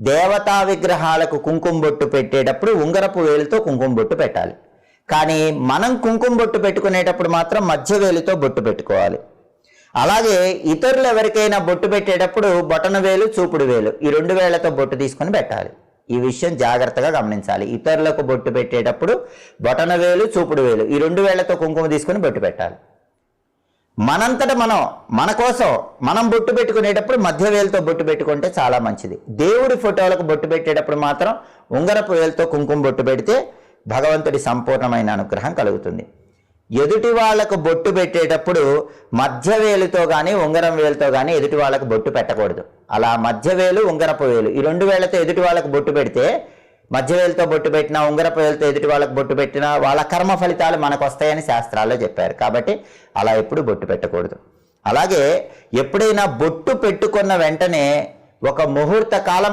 దేవతా విగ్రహాలకు కుంకుమ బొట్టు పెట్టేటప్పుడు ఉంగరపు వేలుతో కుంకుమ బొట్టు పెట్టాలి. కానీ మనం కుంకుమ బొట్టు పెట్టుకునేటప్పుడు మాత్రం మధ్య వేలుతో బొట్టు పెట్టుకోవాలి. అలాగే ఇతరులు ఎవరికైనా బొట్టు పెట్టేటప్పుడు బొటన వేలు, చూపుడు వేలు ఈ 2 వేళ్లతో బొట్టు తీసుకొని పెట్టాలి. ఈ విషయం జాగ్రత్తగా గమనించాలి. ఇతరులకు బొట్టు పెట్టేటప్పుడు బొటన వేలు, చూపుడు వేలు ఈ 2 వేళ్లతో కుంకుమ తీసుకొని బొట్టు పెట్టాలి. మనంతట మన కోసం మనం బొట్టు పెట్టుకునేటప్పుడు మధ్య వేలుతో బొట్టు పెట్టుకుంటే చాలా మంచిది. దేవుడి ఫోటోలకు బొట్టు పెట్టేటప్పుడు మాత్రం ఉంగరపు వేలుతో కుంకుమ బొట్టు పెడితే భగవంతుడి సంపూర్ణమైన అనుగ్రహం కలుగుతుంది. ఎదుటి వాళ్లకు బొట్టు పెట్టేటప్పుడు మధ్య వేలుతో కానీ ఉంగరం వేలుతో కానీ ఎదుటి వాళ్ళకు బొట్టు పెట్టకూడదు. అలా మధ్య వేలు, ఉంగరపు వేలు ఈ 2 వేళ్లతో ఎదుటి వాళ్ళకు బొట్టు పెడితే, మధ్య వేలుతో బొట్టు పెట్టినా ఉంగరపు వేలుతో ఎదుటి వాళ్ళకు బొట్టు పెట్టినా వాళ్ళ కర్మ ఫలితాలు మనకు వస్తాయని శాస్త్రాల్లో చెప్పారు. కాబట్టి అలా ఎప్పుడు బొట్టు పెట్టకూడదు. అలాగే ఎప్పుడైనా బొట్టు పెట్టుకున్న వెంటనే ఒక ముహూర్త కాలం